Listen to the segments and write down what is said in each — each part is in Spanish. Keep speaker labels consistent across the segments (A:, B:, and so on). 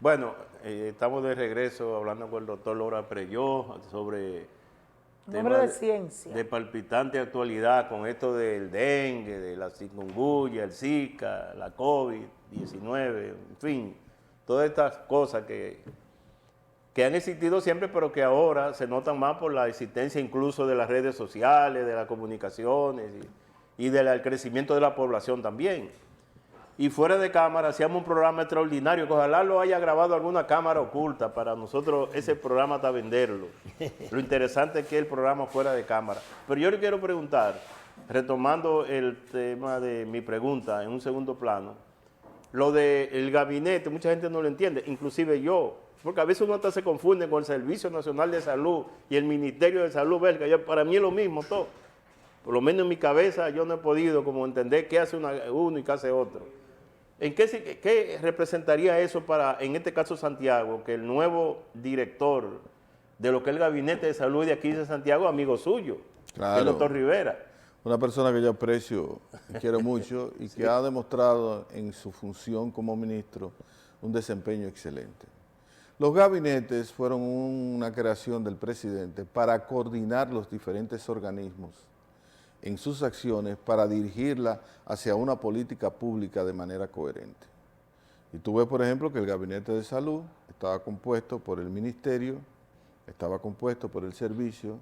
A: Bueno, estamos de regreso hablando con el doctor Laura Preyó sobre
B: Un hombre
A: temas
B: de ciencia.
A: de palpitante actualidad con esto del dengue, de la chikungunya, el Zika, la COVID-19, en fin, todas estas cosas que han existido siempre, pero que ahora se notan más por la existencia incluso de las redes sociales, de las comunicaciones y del crecimiento de la población también. Y fuera de cámara hacíamos un programa extraordinario, que ojalá lo haya grabado alguna cámara oculta para nosotros ese programa hasta venderlo. Lo interesante es que el programa fuera de cámara. Pero yo le quiero preguntar, retomando el tema de mi pregunta en un segundo plano, lo del gabinete, mucha gente no lo entiende, inclusive yo, porque a veces uno hasta se confunde con el Servicio Nacional de Salud y el Ministerio de Salud belga. Para mí es lo mismo todo. Por lo menos en mi cabeza yo no he podido como entender qué hace uno y qué hace otro. ¿Qué representaría eso para, en este caso, Santiago, que el nuevo director de lo que es el Gabinete de Salud de aquí de Santiago, amigo suyo, el
C: Claro,
A: doctor Rivera?
C: una persona que yo aprecio y quiero mucho y que ha demostrado en su función como ministro un desempeño excelente. Los gabinetes fueron una creación del presidente para coordinar los diferentes organismos en sus acciones para dirigirla hacia una política pública de manera coherente. Y tú ves, por ejemplo, que el Gabinete de Salud estaba compuesto por el Ministerio, estaba compuesto por el Servicio,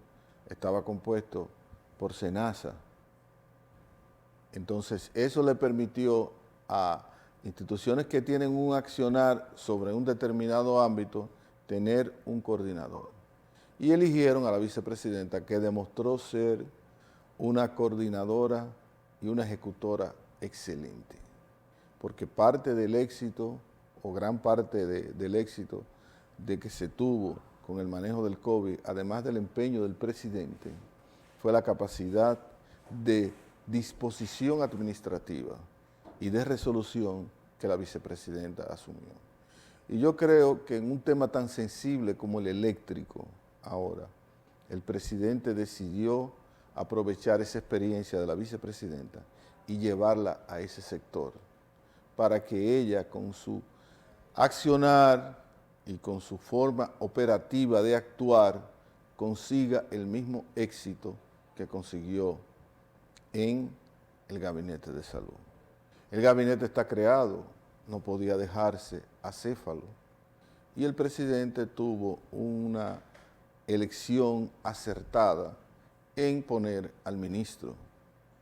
C: estaba compuesto por SENASA. Entonces, eso le permitió a instituciones que tienen un accionar sobre un determinado ámbito tener un coordinador. Y eligieron a la vicepresidenta, que demostró ser una coordinadora y una ejecutora excelente, porque parte del éxito, o gran parte del éxito de que se tuvo con el manejo del COVID, además del empeño del presidente, fue la capacidad de disposición administrativa y de resolución que la vicepresidenta asumió. Y yo creo que en un tema tan sensible como el eléctrico ahora, el presidente decidió aprovechar esa experiencia de la vicepresidenta y llevarla a ese sector para que ella, con su accionar y con su forma operativa de actuar, consiga el mismo éxito que consiguió en el Gabinete de Salud. El gabinete está creado, no podía dejarse acéfalo, y el presidente tuvo una elección acertada en poner al ministro.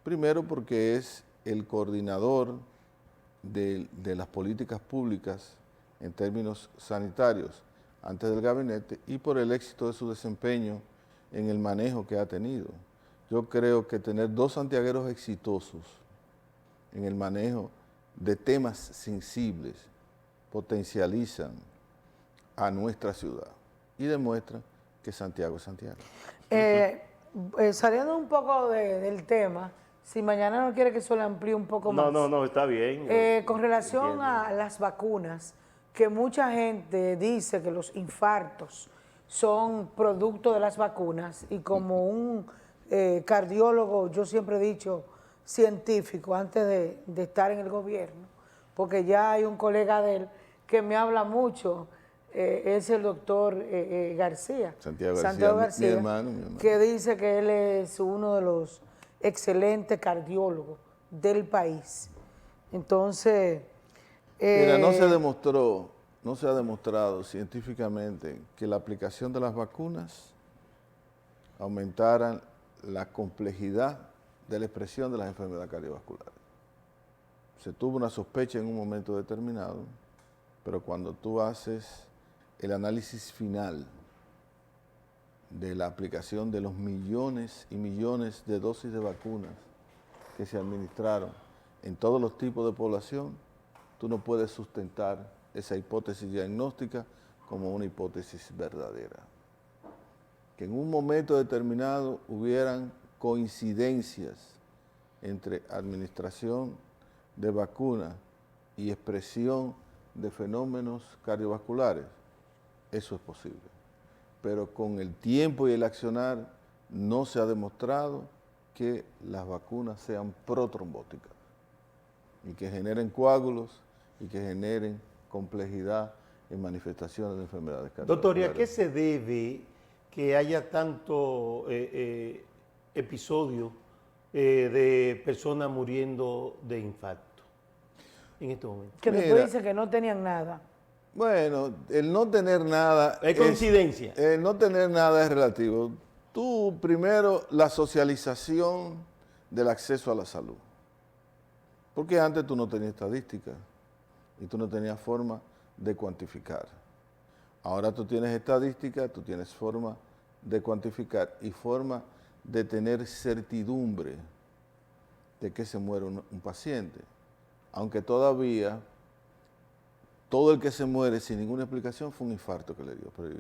C: Primero porque es el coordinador de las políticas públicas en términos sanitarios antes del gabinete y por el éxito de su desempeño en el manejo que ha tenido. Yo creo que tener dos santiagueros exitosos en el manejo de temas sensibles potencializan a nuestra ciudad y demuestran que Santiago es Santiago.
B: Saliendo un poco del tema, si mañana no quiere que eso le amplíe un poco más.
A: No, está bien.
B: Con relación
A: Entiendo.
B: a las vacunas, que mucha gente dice que los infartos son producto de las vacunas, y como un cardiólogo, yo siempre he dicho científico antes de estar en el gobierno, porque ya hay un colega de él que me habla mucho, es el doctor García,
C: Santiago
B: García,
C: mi hermano.
B: que dice que él es uno de los excelentes cardiólogos del país. Entonces,
C: Mira, no se ha demostrado científicamente que la aplicación de las vacunas aumentaran la complejidad de la expresión de las enfermedades cardiovasculares. Se tuvo una sospecha en un momento determinado, pero cuando tú haces el análisis final de la aplicación de los millones y millones de dosis de vacunas que se administraron en todos los tipos de población, tú no puedes sustentar esa hipótesis diagnóstica como una hipótesis verdadera. Que en un momento determinado hubieran coincidencias entre administración de vacunas y expresión de fenómenos cardiovasculares, eso es posible. Pero con el tiempo y el accionar no se ha demostrado que las vacunas sean protrombóticas y que generen coágulos y que generen complejidad en manifestaciones de enfermedades
D: Doctor, ¿y a
C: cardiovasculares.
D: qué se debe que haya tanto episodio de personas muriendo de infarto en este momento?
B: Que después
C: Mira.
B: dice que no tenían nada.
C: Bueno, el no tener nada...
D: ¿Es coincidencia?
C: El no tener nada es relativo. Tú, primero, la socialización del acceso a la salud. Porque antes tú no tenías estadística y tú no tenías forma de cuantificar. Ahora tú tienes estadística, tú tienes forma de cuantificar y forma de tener certidumbre de que se muere un paciente. Aunque todavía todo el que se muere sin ninguna explicación fue un infarto que le dio. Pero,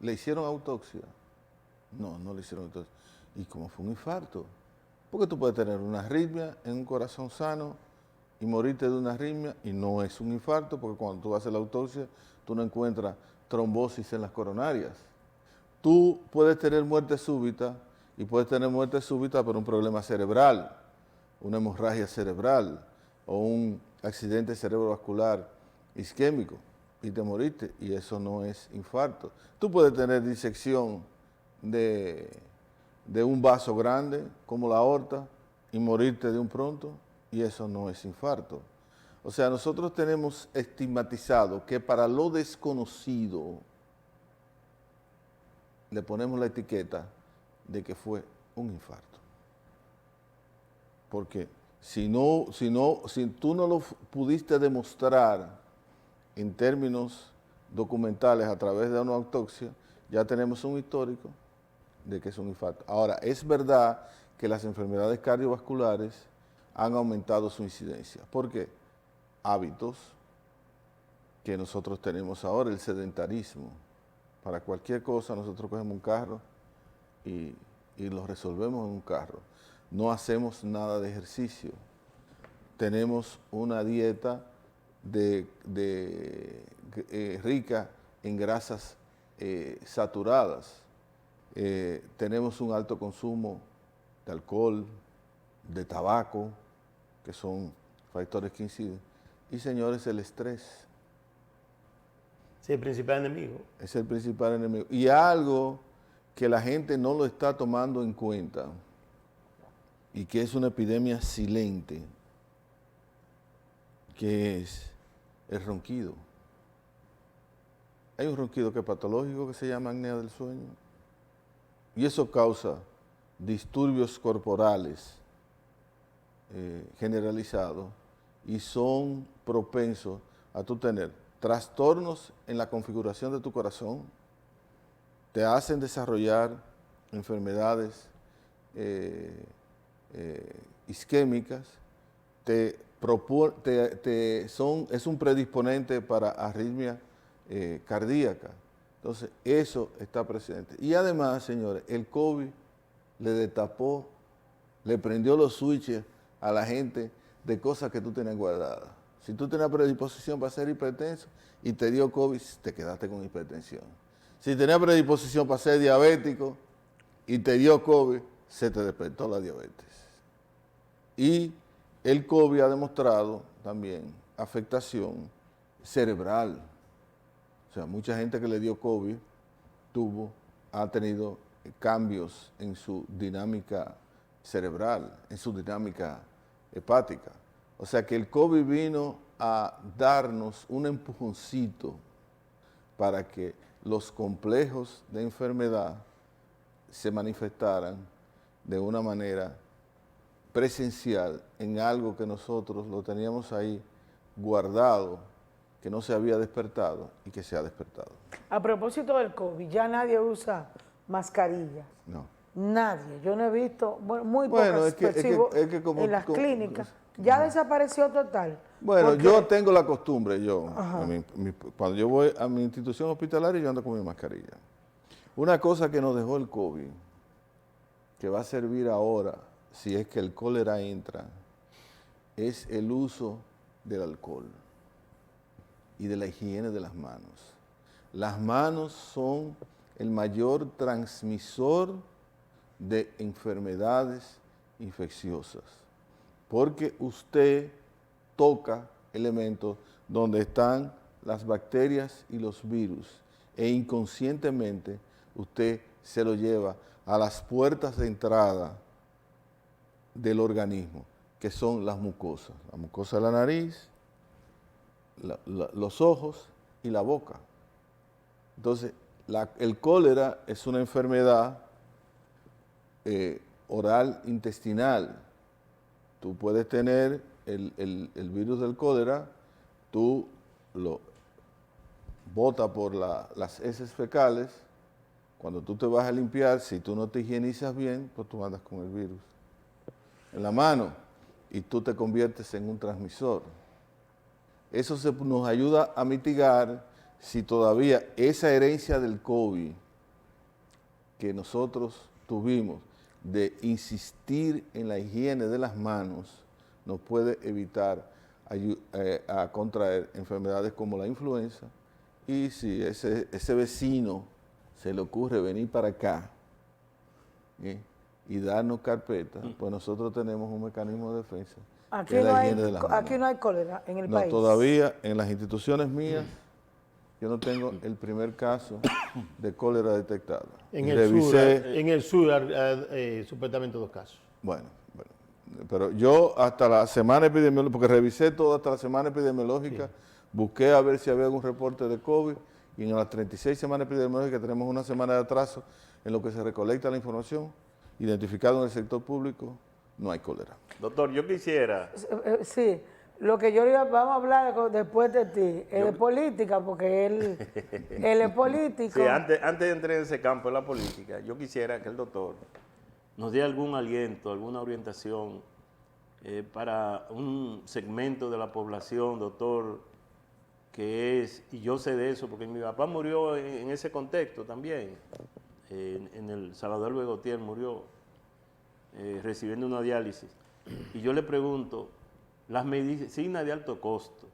C: ¿le hicieron autopsia? No, no le hicieron autopsia. ¿Y cómo fue un infarto? Porque tú puedes tener una arritmia en un corazón sano y morirte de una arritmia y no es un infarto, porque cuando tú haces la autopsia, tú no encuentras trombosis en las coronarias. Tú puedes tener muerte súbita y puedes tener muerte súbita por un problema cerebral, una hemorragia cerebral o un accidente cerebrovascular isquémico y te moriste, y eso no es infarto. Tú puedes tener disección de un vaso grande como la aorta y morirte de un pronto, y eso no es infarto. O sea, nosotros tenemos estigmatizado que para lo desconocido le ponemos la etiqueta de que fue un infarto. Porque si tú no lo pudiste demostrar en términos documentales a través de una autopsia, ya tenemos un histórico de que es un infarto. Ahora, es verdad que las enfermedades cardiovasculares han aumentado su incidencia. ¿Por qué? Hábitos que nosotros tenemos ahora, el sedentarismo. Para cualquier cosa nosotros cogemos un carro y lo resolvemos en un carro. No hacemos nada de ejercicio. Tenemos una dieta rica en grasas saturadas. Tenemos un alto consumo de alcohol, de tabaco, que son factores que inciden. Y señores, el estrés.
D: Es el principal enemigo.
C: Es el principal enemigo. Y algo que la gente no lo está tomando en cuenta y que es una epidemia silente, que es el ronquido. Hay un ronquido que es patológico que se llama apnea del sueño y eso causa disturbios corporales generalizados y son propensos a tú tener trastornos en la configuración de tu corazón, te hacen desarrollar enfermedades isquémicas, es un predisponente para arritmia cardíaca. Entonces, eso está presente. Y además, señores, el COVID le destapó, le prendió los switches a la gente de cosas que tú tenías guardadas. Si tú tenías predisposición para ser hipertenso y te dio COVID, te quedaste con hipertensión. Si tenías predisposición para ser diabético y te dio COVID, se te despertó la diabetes. Y el COVID ha demostrado también afectación cerebral. O sea, mucha gente que le dio COVID ha tenido cambios en su dinámica cerebral, en su dinámica hepática. O sea que el COVID vino a darnos un empujoncito para que los complejos de enfermedad se manifestaran de una manera presencial en algo que nosotros lo teníamos ahí guardado, que no se había despertado y que se ha despertado.
B: A propósito del COVID, ya nadie usa mascarillas.
C: No.
B: Nadie. Yo no he visto, bueno, muy pocas en las clínicas. Ya desapareció total.
C: Bueno,
B: porque,
C: yo tengo la costumbre, cuando yo voy a mi institución hospitalaria, yo ando con mi mascarilla. Una cosa que nos dejó el COVID, que va a servir ahora, si es que el cólera entra, es el uso del alcohol y de la higiene de las manos. Las manos son el mayor transmisor de enfermedades infecciosas, porque usted toca elementos donde están las bacterias y los virus e inconscientemente usted se lo lleva a las puertas de entrada del organismo, que son las mucosas. La mucosa de la nariz, los ojos y la boca. Entonces, el cólera es una enfermedad oral intestinal. Tú puedes tener el virus del cólera, tú lo botas por las heces fecales. Cuando tú te vas a limpiar, si tú no te higienizas bien, pues tú andas con el virus en la mano y tú te conviertes en un transmisor. Eso nos ayuda a mitigar si todavía esa herencia del COVID que nosotros tuvimos de insistir en la higiene de las manos nos puede evitar a contraer enfermedades como la influenza. Y si ese vecino se le ocurre venir para acá y darnos carpeta, pues nosotros tenemos un mecanismo de defensa.
B: Aquí,
C: que es
B: no
C: la
B: hay,
C: higiene de las manos.
B: aquí no hay cólera en el
C: No,
B: país.
C: todavía en las instituciones mías yo no tengo el primer caso de cólera detectado.
D: En
C: Y
D: el sur, supuestamente 2 casos.
C: Bueno, pero yo hasta la semana epidemiológica, porque revisé todo hasta la semana epidemiológica,
D: Sí.
C: busqué a ver si había algún reporte de COVID y en las 36 semanas epidemiológicas tenemos una semana de atraso en lo que se recolecta la información, identificado en el sector público, no hay cólera.
A: Doctor, yo quisiera...
B: Sí, lo que yo vamos a hablar después de ti es de política, porque él es político.
A: Sí, antes de entrar en ese campo de la política, yo quisiera que el doctor nos dé algún aliento, alguna orientación para un segmento de la población, doctor, que es, y yo sé de eso, porque mi papá murió en ese contexto también, en el Salvador Begotier murió recibiendo una diálisis. Y yo le pregunto, las medicinas de alto costo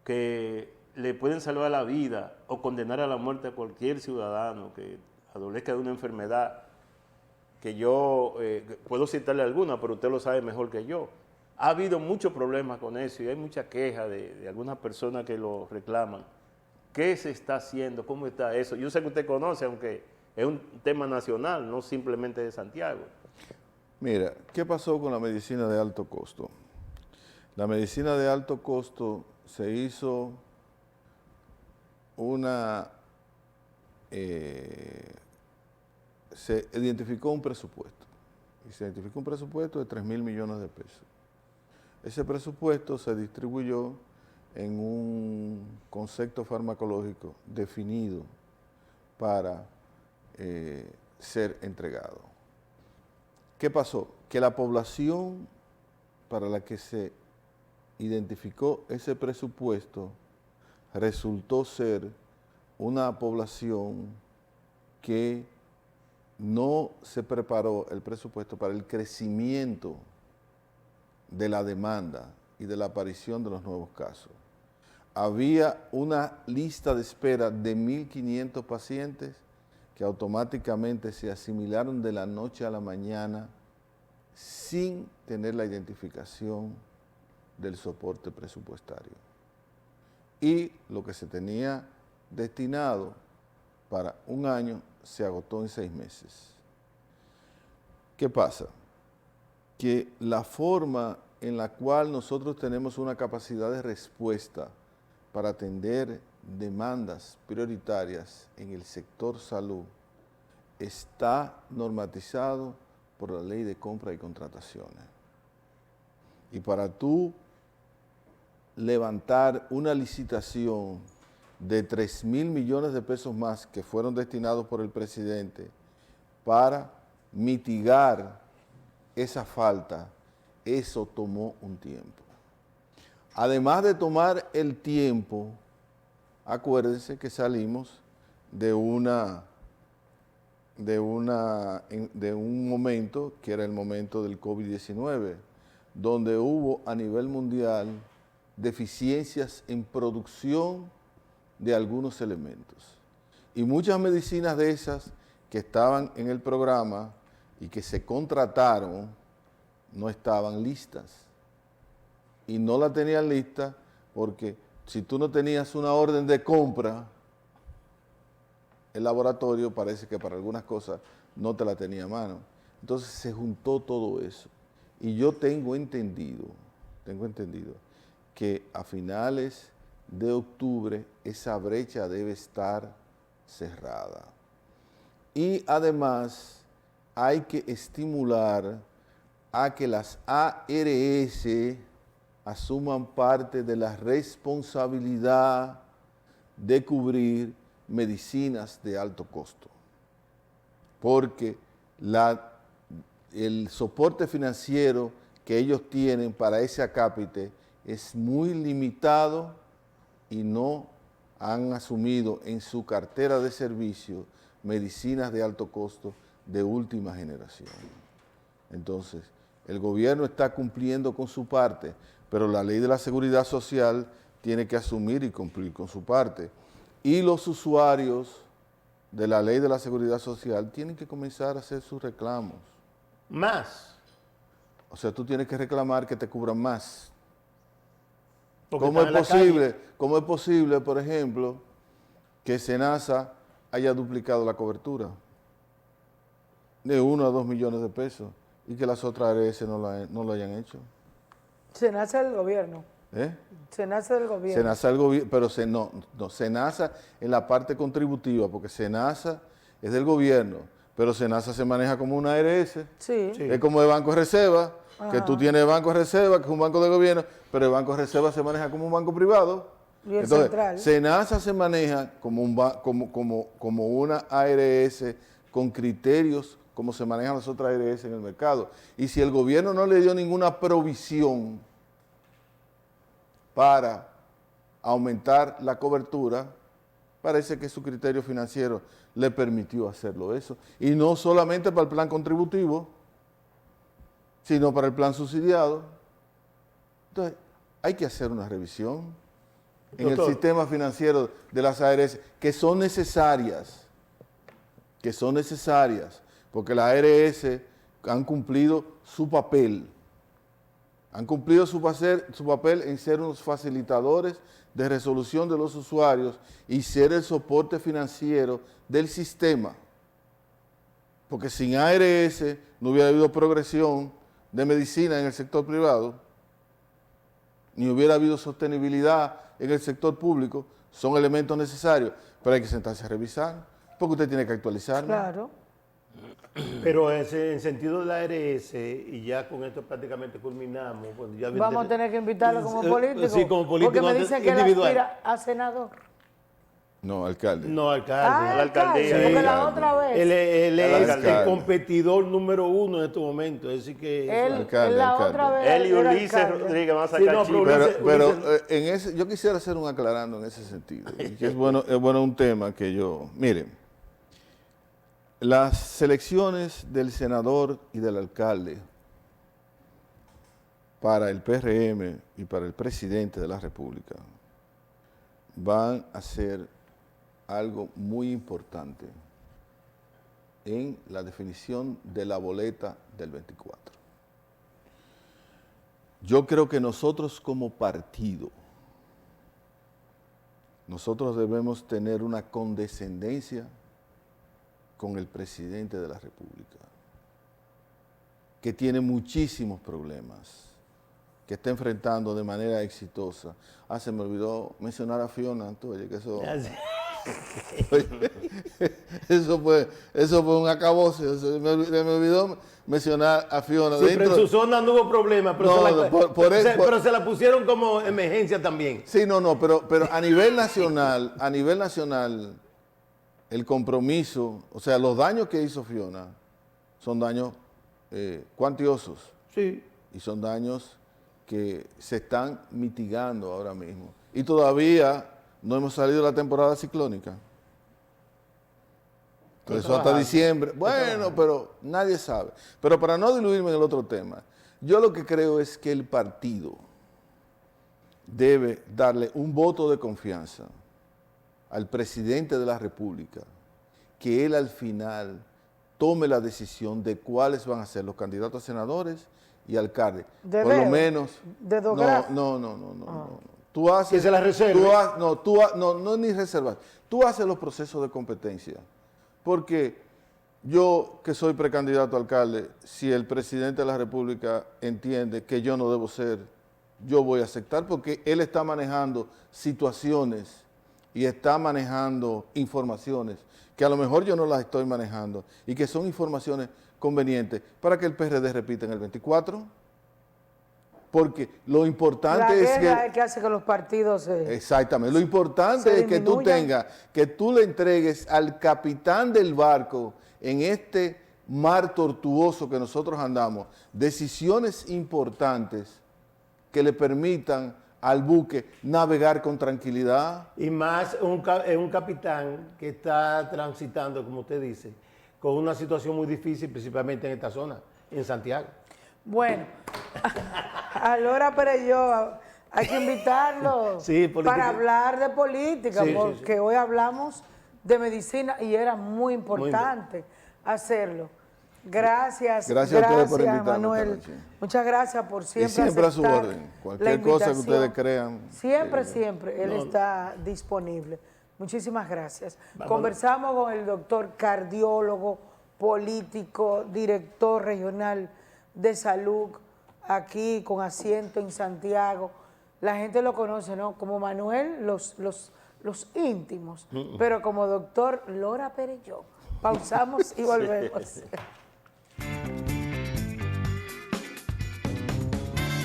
A: que le pueden salvar la vida o condenar a la muerte a cualquier ciudadano que adolezca de una enfermedad, que yo puedo citarle alguna, pero usted lo sabe mejor que yo. Ha habido muchos problemas con eso y hay mucha queja de algunas personas que lo reclaman. ¿Qué se está haciendo? ¿Cómo está eso? Yo sé que usted conoce, aunque es un tema nacional, no simplemente de Santiago.
C: Mira, ¿qué pasó con la medicina de alto costo? La medicina de alto costo se hizo se identificó un presupuesto. Y se identificó un presupuesto de 3.000 millones de pesos. Ese presupuesto se distribuyó en un concepto farmacológico definido para ser entregado. ¿Qué pasó? Que la población para la que se identificó ese presupuesto resultó ser una población que no se preparó el presupuesto para el crecimiento de la demanda y de la aparición de los nuevos casos. Había una lista de espera de 1.500 pacientes que automáticamente se asimilaron de la noche a la mañana sin tener la identificación del soporte presupuestario. Y lo que se tenía destinado para un año se agotó en 6 meses. ¿Qué pasa? Que la forma en la cual nosotros tenemos una capacidad de respuesta para atender demandas prioritarias en el sector salud está normatizado por la ley de compra y contrataciones. Y para tú levantar una licitación de 3.000 millones de pesos más que fueron destinados por el presidente para mitigar esa falta, eso tomó un tiempo. Además de tomar el tiempo, acuérdense que salimos de un momento que era el momento del COVID-19, donde hubo a nivel mundial deficiencias en producción de algunos elementos. Y muchas medicinas de esas que estaban en el programa y que se contrataron no estaban listas. Y no la tenían lista porque si tú no tenías una orden de compra, el laboratorio parece que para algunas cosas no te la tenía a mano. Entonces se juntó todo eso. Y yo tengo entendido que a finales de octubre esa brecha debe estar cerrada. Y además hay que estimular a que las ARS asuman parte de la responsabilidad de cubrir medicinas de alto costo, porque el soporte financiero que ellos tienen para ese acápite es muy limitado y no han asumido en su cartera de servicios medicinas de alto costo de última generación. Entonces, el gobierno está cumpliendo con su parte, pero la ley de la seguridad social tiene que asumir y cumplir con su parte. Y los usuarios de la ley de la seguridad social tienen que comenzar a hacer sus reclamos.
D: Más.
C: O sea, tú tienes que reclamar que te cubran más.
D: Porque
C: ¿Cómo
D: están
C: es
D: en la
C: posible?
D: calle.
C: ¿Cómo es posible, por ejemplo, que SENASA haya duplicado la cobertura de 1 a 2 millones de pesos y que las otras ARS no lo hayan hecho?
B: SENASA del gobierno.
C: ¿Eh?
B: SENASA del gobierno.
C: SENASA del gobierno, pero SENASA en la parte contributiva, porque SENASA es del gobierno, pero SENASA se maneja como una ARS.
B: Sí.
D: Sí.
C: Es como el Banco de Reserva, que tú tienes el Banco de Reserva, que es un banco de gobierno, pero el Banco de Reserva se maneja como un banco privado.
B: Y el
C: Entonces,
B: central.
C: SENASA se maneja como una ARS con criterios como se manejan las otras ARS en el mercado. Y si el gobierno no le dio ninguna provisión para aumentar la cobertura, parece que su criterio financiero le permitió hacerlo eso. Y no solamente para el plan contributivo, sino para el plan subsidiado. Entonces, hay que hacer una revisión en el
D: Doctor.
C: sistema financiero de las ARS, que son necesarias, porque las ARS han cumplido su papel. Han cumplido su papel en ser unos facilitadores de resolución de los usuarios y ser el soporte financiero del sistema. Porque sin ARS no hubiera habido progresión de medicina en el sector privado, ni hubiera habido sostenibilidad en el sector público. Son elementos necesarios, pero hay que sentarse a revisar, porque usted tiene que actualizarlo.
B: Claro.
D: Pero en sentido de la ARS, y ya con esto prácticamente culminamos. Pues ya
B: Vamos a tener que invitarlo como político.
D: Sí, como político.
B: Porque me dicen que él
D: individual.
B: aspira a senador.
C: No, alcalde.
D: No, alcalde.
A: la alcaldía.
B: Porque la
C: Alcalde.
B: otra vez.
D: Él es
C: alcalde.
D: el competidor número 1 en este momento. Es decir que
B: Él,
C: Alcalde,
B: la
C: alcalde.
B: otra vez.
A: Él y
B: era
A: Ulises
B: alcalde.
A: Rodríguez van a
D: Sí,
A: sacar
D: no,
A: chicos.
C: Pero
D: Ulises-
C: en ese, yo quisiera hacer un aclarando en ese sentido. Y que es bueno un tema que yo... Miren, las selecciones del senador y del alcalde para el PRM y para el presidente de la República van a ser algo muy importante en la definición de la boleta del 24. Yo creo que nosotros como partido, nosotros debemos tener una condescendencia con el presidente de la República, que tiene muchísimos problemas, que está enfrentando de manera exitosa. Se me olvidó mencionar a Fiona, tú, oye, que eso... Eso fue un acabose. Me olvidó mencionar a Fiona.
D: Sí, pero en su zona no hubo problema, pero,
C: No,
D: pero se la pusieron como emergencia también.
C: Sí, pero a nivel nacional, el compromiso, o sea, los daños que hizo Fiona son daños cuantiosos
D: Sí.
C: y son daños que se están mitigando ahora mismo. Y todavía no hemos salido de la temporada ciclónica. Entonces, eso hasta diciembre. Bueno, pero nadie sabe. Pero para no diluirme en el otro tema, yo lo que creo es que el partido debe darle un voto de confianza al presidente de la República, que él al final tome la decisión de cuáles van a ser los candidatos a senadores y alcaldes.
B: ¿De
C: Por lo
B: dedo?
C: menos...
B: ¿De dos
C: No,
B: grados?
C: no. tú haces...
D: Que se la reserve.
C: No, ni reservas. Tú haces los procesos de competencia. Porque yo, que soy precandidato a alcalde, si el presidente de la República entiende que yo no debo ser, yo voy a aceptar porque él está manejando situaciones y está manejando informaciones que a lo mejor yo no las estoy manejando y que son informaciones convenientes para que el PRD repita en el 24. Porque lo importante es
B: que hace que los partidos
C: exactamente, lo importante es que tú que tú le entregues al capitán del barco en este mar tortuoso que nosotros andamos, decisiones importantes que le permitan al buque navegar con tranquilidad.
D: Y más un capitán que está transitando, como usted dice, con una situación muy difícil, principalmente en esta zona, en Santiago.
B: Bueno, a Lora Perelló hay que invitarlo
D: Sí,
B: para hablar de política,
D: Sí,
B: porque
D: sí.
B: hoy hablamos de medicina y era muy importante hacerlo. Gracias,
C: Gracias a ustedes por invitarme
B: Manuel.
C: esta noche.
B: Muchas gracias por siempre
C: siempre a su
B: aceptar
C: orden.
B: la
C: Cualquier cosa que
B: invitación.
C: ustedes crean.
B: Siempre, él está disponible. Muchísimas gracias. Conversamos con el doctor cardiólogo, político, director regional de salud, aquí con asiento en Santiago. La gente lo conoce, ¿no? Como Manuel, los íntimos, pero como doctor Lora Perelló. Pausamos y volvemos.